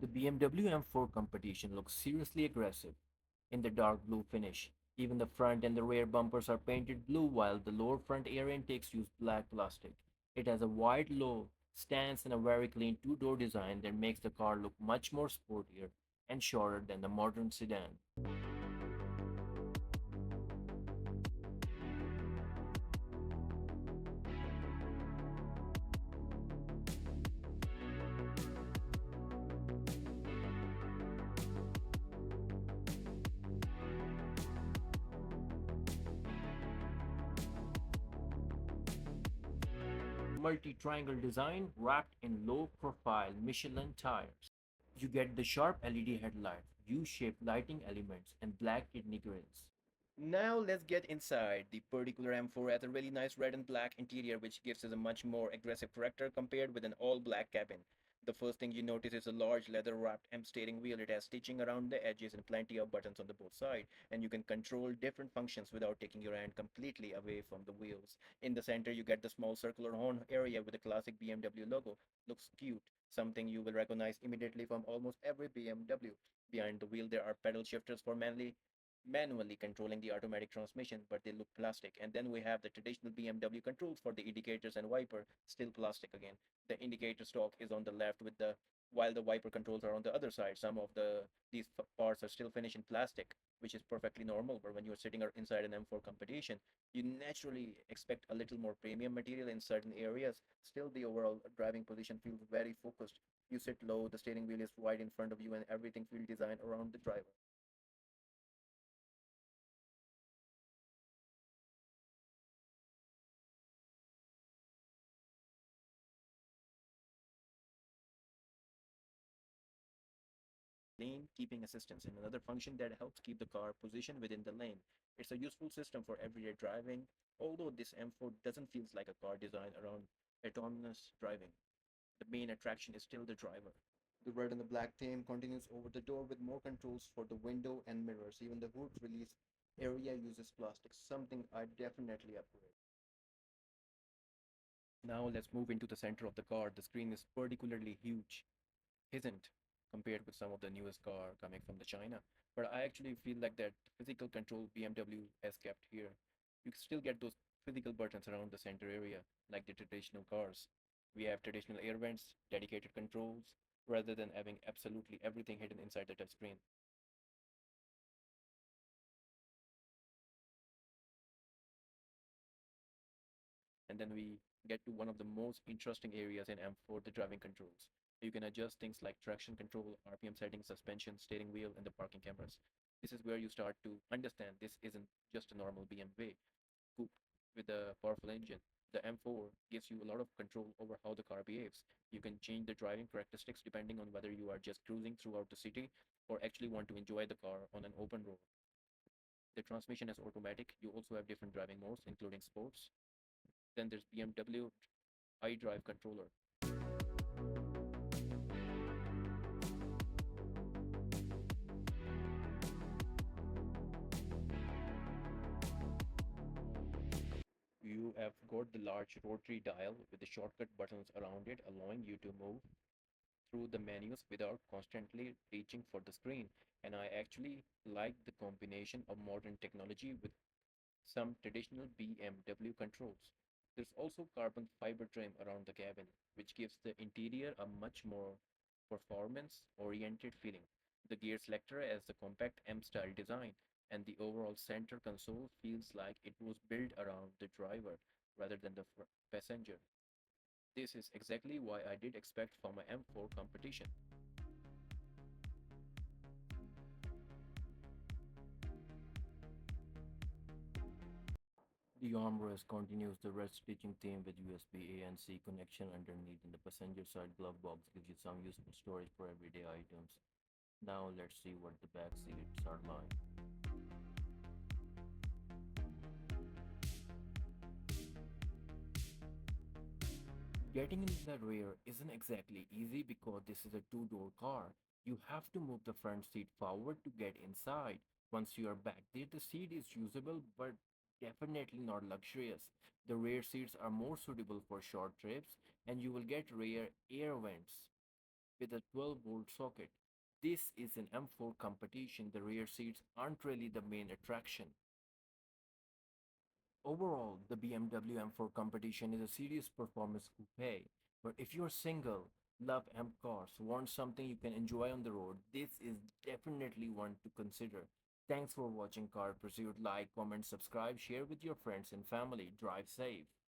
The BMW M4 Competition looks seriously aggressive in the dark blue finish. Even the front and the rear bumpers are painted blue while the lower front air intakes use black plastic. It has a wide low stance and a very clean two-door design that makes the car look much more sportier and shorter than the modern sedan. Multi-triangle design wrapped in low-profile Michelin tires. You get the sharp LED headlights, U-shaped lighting elements, and black kidney grills. Now let's get inside. The particular M4 has a really nice red and black interior which gives us a much more aggressive character compared with an all-black cabin. The first thing you notice is a large leather-wrapped M steering wheel. It has stitching around the edges and plenty of buttons on the both sides, and you can control different functions without taking your hand completely away from the wheels. In the center, you get the small circular horn area with the classic BMW logo. Looks cute, something you will recognize immediately from almost every BMW. Behind the wheel, there are pedal shifters for manually controlling the automatic transmission, but they look plastic. And then we have the traditional BMW controls for the indicators and wiper, still plastic again. The indicator stalk is on the left with the while the wiper controls are on the other side. Some of these parts are still finished in plastic, which is perfectly normal. But when you're sitting inside an M4 competition, you naturally expect a little more premium material in certain areas. Still, the overall driving position feels very focused. You sit low, the steering wheel is wide in front of you, and everything feels designed around the driver. Lane keeping assistance and another function that helps keep the car positioned within the lane. It's a useful system for everyday driving, although this M4 doesn't feel like a car designed around autonomous driving. The main attraction is still the driver. The red and the black theme continues over the door with more controls for the window and mirrors. Even the hood release area uses plastic, something I definitely upgrade. Now let's move into the center of the car. The screen is particularly huge, isn't compared with some of the newest car coming from the China. But I actually feel like that physical control BMW has kept here. You still get those physical buttons around the center area, like the traditional cars. We have traditional air vents, dedicated controls, rather than having absolutely everything hidden inside the touchscreen. And then we get to one of the most interesting areas in M4, the driving controls. You can adjust things like traction control, RPM settings, suspension, steering wheel, and the parking cameras. This is where you start to understand this isn't just a normal BMW coupe with a powerful engine. The M4 gives you a lot of control over how the car behaves. You can change the driving characteristics depending on whether you are just cruising throughout the city or actually want to enjoy the car on an open road. The transmission is automatic. You also have different driving modes, including sports. Then there's BMW iDrive controller. You have got the large rotary dial with the shortcut buttons around it, allowing you to move through the menus without constantly reaching for the screen. And I actually like the combination of modern technology with some traditional BMW controls. There's also carbon fiber trim around the cabin, which gives the interior a much more performance-oriented feeling. The gear selector has the compact M-style design, and the overall center console feels like it was built around the driver rather than the passenger. This is exactly why I did expect from a M4 competition. The armrest continues the red stitching theme with USB A and C connection underneath, and the passenger side glove box gives you some useful storage for everyday items. Now let's see what the back seats are like. Getting in the rear isn't exactly easy because this is a two-door car. You have to move the front seat forward to get inside. Once you are back there, the seat is usable but definitely not luxurious. The rear seats are more suitable for short trips and you will get rear air vents. with a 12-volt socket. This is an M4 competition. The rear seats aren't really the main attraction. Overall, the BMW M4 competition is a serious performance coupe. But if you're single, love M cars, want something you can enjoy on the road, this is definitely one to consider. Thanks for watching Car Pursuit. Like, comment, subscribe, share with your friends and family. Drive safe.